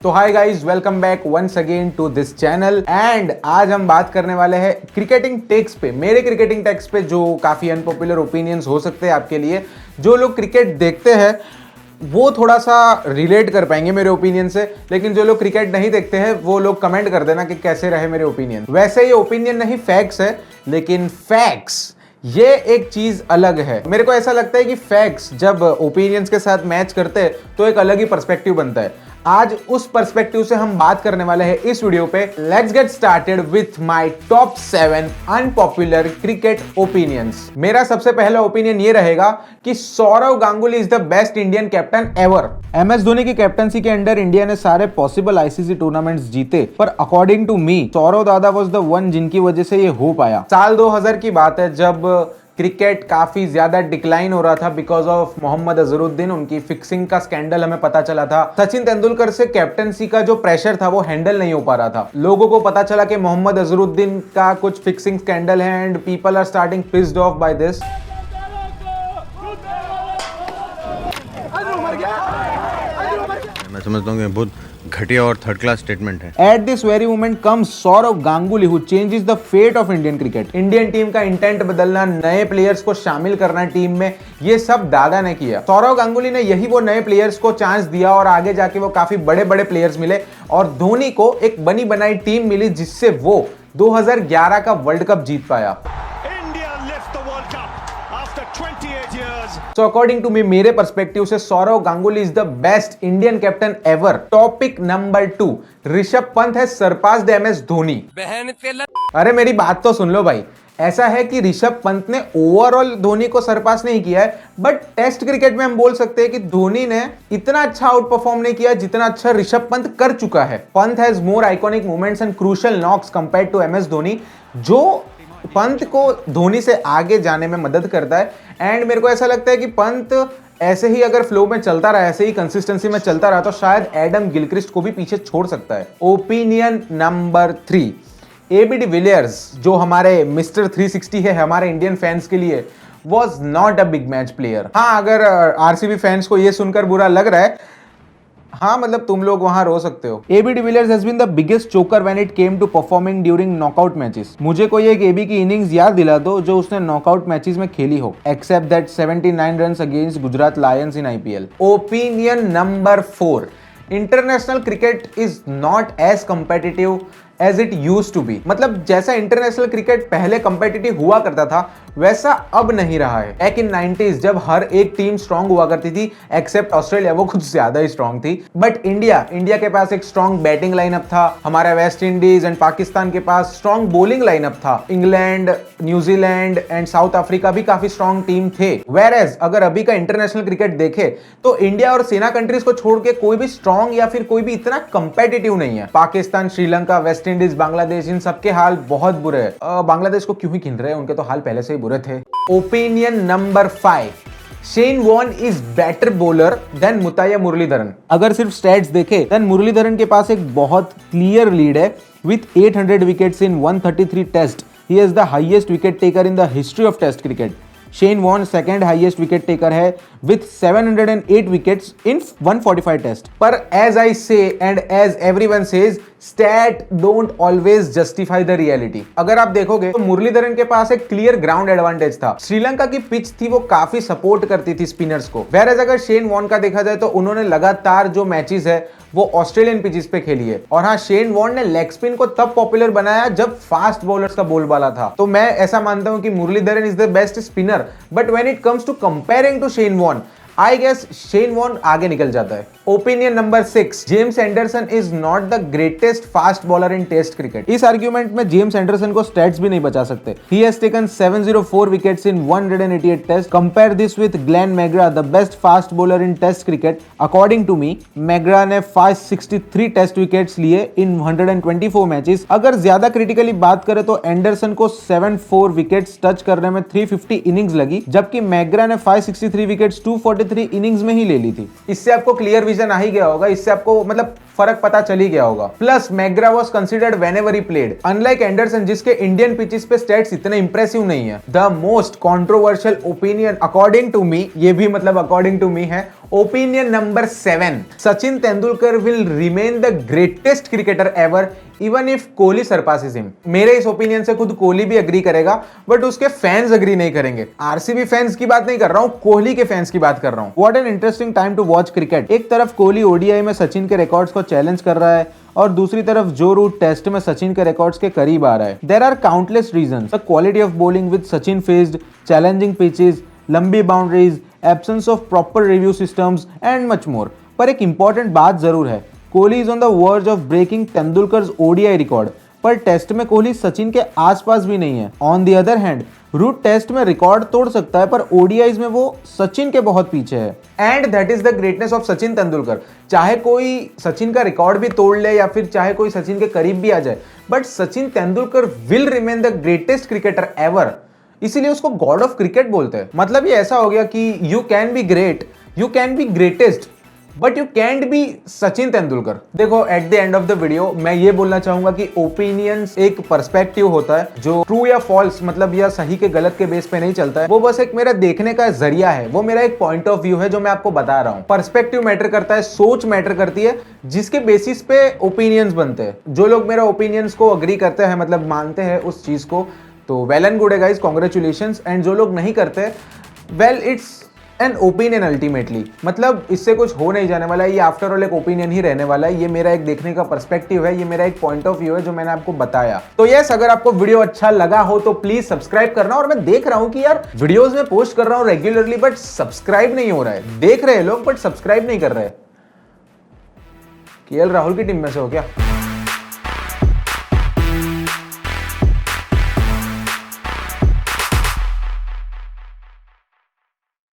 तो hi guys, welcome back once again to this channel. And आज हम बात करने वाले हैं क्रिकेटिंग टेक्स पे, मेरे क्रिकेटिंग टेक्स पे, जो काफ़ी अनपॉपुलर ओपिनियंस हो सकते हैं आपके लिए। जो लोग क्रिकेट देखते हैं वो थोड़ा सा रिलेट कर पाएंगे मेरे ओपिनियन से, लेकिन जो लोग क्रिकेट नहीं देखते हैं वो लोग कमेंट कर देना कि कैसे रहे मेरे ओपिनियन। वैसे ये ओपिनियन नहीं, फैक्ट्स है, लेकिन फैक्ट्स ये एक चीज अलग है। मेरे को ऐसा लगता है कि फैक्ट्स जब ओपिनियंस के साथ मैच करते हैं तो एक अलग ही पर्सपेक्टिव बनता है। आज उस पर्सपेक्टिव से हम बात करने वाले हैं इस वीडियो पे। Let's get started with my top 7 unpopular cricket opinions. मेरा सबसे पहला ओपिनियन ये रहेगा कि Sourav Ganguly is the best Indian captain ever. MS Dhoni की कैप्टनसी के अंडर इंडिया ने सारे पॉसिबल ICC टूर्नामेंट्स जीते, पर अकॉर्डिंग टू मी सौरव दादा वाज द वन जिनकी वजह से ये हो पाया। साल 2000 की बात है, जब क्रिकेट काफी ज्यादा डिक्लाइन हो रहा था बिकॉज ऑफ मोहम्मद अजहरुद्दीन। उनकी फिक्सिंग का स्कैंडल हमें पता चला था। सचिन तेंदुलकर से कैप्टनसी का जो प्रेशर था वो हैंडल नहीं हो पा रहा था। लोगों को पता चला कि मोहम्मद अजहरुद्दीन का कुछ फिक्सिंग स्कैंडल है and people are starting pissed off by this. मैं समझता हूँ कि बहुत घटिया और थर्ड क्लास स्टेटमेंट है। At this very moment comes Sourav Ganguly who changes the fate of Indian cricket. Indian team का इंटेंट बदलना, नए प्लेयर्स को शामिल करना टीम में, ये सब दादा ने किया। सौरव गांगुली ने यही वो नए प्लेयर्स को चांस दिया और आगे जाके वो काफी बड़े बड़े प्लेयर्स मिले और धोनी को एक बनी बनाई टीम मिली जिससे वो 2011 का वर्ल्ड कप जीत पाया। So according to me, मेरे पर्सपेक्टिव से Sourav Ganguly is the best Indian captain ever. Topic number 2, Rishabh Pant है सरपास्ड MS धोनी। अरे मेरी बात तो सुन लो भाई। ऐसा है कि ऋषभ पंत ने ओवरऑल धोनी को सरपास नहीं किया है, बट टेस्ट क्रिकेट में हम बोल सकते हैं कि धोनी ने इतना अच्छा आउट परफॉर्म नहीं किया जितना अच्छा ऋषभ पंत कर चुका है। Pant has more iconic moments and crucial knocks compared to MS Dhoni, जो पंत को धोनी से आगे जाने में मदद करता है। एंड मेरे को ऐसा लगता है कि पंत ऐसे ही अगर फ्लो में चलता रहा, ऐसे ही कंसिस्टेंसी में चलता रहा, तो शायद एडम गिलक्रिस्ट को भी पीछे छोड़ सकता है। ओपिनियन नंबर 3, AB डिविलियर्स जो हमारे मिस्टर 360 है हमारे इंडियन फैंस के लिए, was not a big match player. हाँ, अगर RCB फैंस को यह सुनकर बुरा लग रहा है, हाँ मतलब तुम लोग वहां रो सकते हो। AB de Villiers has been the biggest choker when it came to performing during knockout matches. मुझे कोई एक AB की इनिंग्स याद दिला दो जो उसने नॉकआउट मैचेस में खेली हो, except that 79 runs against Gujarat Lions in IPL। Opinion number 4, international cricket is not as competitive as it used to be. मतलब जैसा इंटरनेशनल क्रिकेट पहले कंपेटिटिव हुआ करता था वैसा अब नहीं रहा है। बैक इन 90s जब हर एक टीम स्ट्रांग हुआ करती थी, एक्सेप्ट ऑस्ट्रेलिया, वो कुछ ज्यादा ही स्ट्रांग थी। बट इंडिया के पास एक स्ट्रांग बैटिंग लाइनअप था। हमारा वेस्ट इंडीज एंड पाकिस्तान के पास स्ट्रांग बॉलिंग लाइनअप था। England, New Zealand and south Africa भी काफी स्ट्रांग टीम थे। वेयरएज अगर अभी का इंटरनेशनल क्रिकेट देखे तो इंडिया और सेना कंट्रीज को छोड़ के कोई भी स्ट्रांग या फिर कोई भी इतना कंपेटिटिव नहीं है। पाकिस्तान, श्रीलंका, वेस्ट इंडीज, बांग्लादेश, इन सबके हाल बहुत बुरे हैं। बांग्लादेश को क्यों ही गिन रहे हैं, उनके तो हाल पहले से ही बुरे थे। Opinion number 5, Shane Warne is better bowler than Muttiah Muralitharan. अगर सिर्फ स्टैट्स देखे देन मुरलीधरन के पास एक बहुत क्लियर लीड है with 800 wickets in 133 test. He is the highest wicket taker in the history of test cricket. Shane Warne second highest wicket taker है with 708 wickets in 145 test. पर as I say and as everyone says, stat don't always justify the reality. अगर आप देखोगे तो मुरलीधरन के पास एक clear ground advantage था। श्रीलंका की पिच थी वो काफी सपोर्ट करती थी स्पिनर्स को। वेयरएज अगर शेन वॉर्न का देखा जाए तो उन्होंने लगातार जो मैचेस है वो ऑस्ट्रेलियन पिचेस पे खेली है। और हाँ, शेन वॉर्न ने लेग स्पिन को तब पॉपुलर बनाया जब फास्ट बॉलर्स का बोलबाला था। तो मैं ऐसा मानता हूं कि Muralitharan is the best spinner, but when it comes to comparing to Shane Warne, I guess Shane Warne आगे निकल जाता है। Opinion number 6, James Anderson is not the greatest fast bowler in test cricket. इस आर्ग्यूमेंट में James Anderson को stats भी नहीं बचा सकते। He has taken 704 wickets in 188 test. Compare this with Glenn McGrath, the best fast bowler in test cricket. According to me, McGrath ने 563 test wickets लिए इन 124 matches. अगर ज्यादा क्रिटिकली बात करें तो एंडरसन को 74 विकेट्स टच करने में 350 इनिंग्स लगी, जबकि मैग्रा ने 563 विकेट्स 243 इनिंग्स में ही ले ली थी। इससे आपको क्लियर विजन आ ही गया होगा। इससे आपको मतलब फर्क पता चल ही गया होगा। Plus McGrath was considered whenever he played, unlike Anderson जिसके इंडियन पिचेस पे स्टैट्स इतने इंप्रेसिव नहीं है। The most controversial opinion according to me, ये भी मतलब अकॉर्डिंग टू मी है, opinion number 7, Sachin Tendulkar will remain the greatest cricketer ever even if Kohli surpasses him. मेरे इस ओपिनियन से खुद कोहली भी अग्री करेगा, बट उसके फैंस अग्री नहीं करेंगे। आरसीबी फैंस की बात नहीं कर रहा हूं, कोहली के फैंस की बात कर रहा हूं। What an interesting time to watch cricket. एक तरफ कोहली ओडीआई में सचिन के रिकॉर्ड्स को चैलेंज कर रहा है और दूसरी तरफ जो रूट टेस्ट में सचिन के रिकॉर्ड्स के करीब आ रहा है। There are countless reasons, the quality of bowling with Sachin faced, challenging pitches, लंबी boundaries, absence of proper review systems and much more. पर एक इंपॉर्टेंट बात जरूर है, Kohli is on the verge of breaking Tendulkar's ODI record, पर टेस्ट में कोहली सचिन के आसपास भी नहीं है। On the other hand Root test में रिकॉर्ड तोड़ सकता है, पर ओडीआईज में वो सचिन के बहुत पीछे है। And that is the greatness of Sachin Tendulkar. चाहे कोई सचिन का रिकॉर्ड भी तोड़ ले या फिर चाहे कोई सचिन के करीब भी आ जाए, but Sachin Tendulkar will remain the greatest cricketer ever. इसीलिए उसको गॉड ऑफ क्रिकेट बोलते हैं। मतलब ये ऐसा हो गया कि you can be great, you can be greatest, but you can't be Sachin Tendulkar. देखो at the end of the video मैं ये बोलना चाहूंगा कि ओपिनियंस एक पर्सपेक्टिव होता है जो ट्रू या फॉल्स मतलब या सही के गलत के बेस पे नहीं चलता है। वो बस एक मेरा देखने का जरिया है, वो मेरा एक पॉइंट ऑफ व्यू है जो मैं आपको बता रहा हूँ। पर्सपेक्टिव मैटर करता है, सोच मैटर करती है, जिसके बेसिस पे ओपिनियंस बनते हैं। जो लोग मेरा ओपिनियंस को अग्री करते हैं, मतलब मानते हैं उस चीज को, तो वेल एंड गुड है गाइस, कॉन्ग्रेचुलेशंस। एंड जो लोग नहीं करते, well it's an opinion ultimately, मतलब इससे कुछ हो नहीं जाने वाला है। ये आफ्टर ऑल एक ओपिनियन ही रहने वाला है। ये मेरा एक देखने का पर्सपेक्टिव है, ये मेरा एक पॉइंट ऑफ व्यू है जो मैंने आपको बताया। तो यस, अगर आपको वीडियो अच्छा लगा हो तो प्लीज सब्सक्राइब करना। और मैं देख रहा हूं कि यार वीडियोस में पोस्ट कर रहा हूं रेगुलरली, बट सब्सक्राइब नहीं हो रहा है। देख रहे हैं लोग बट सब्सक्राइब नहीं कर रहे। केएल राहुल की टीम में से हो क्या?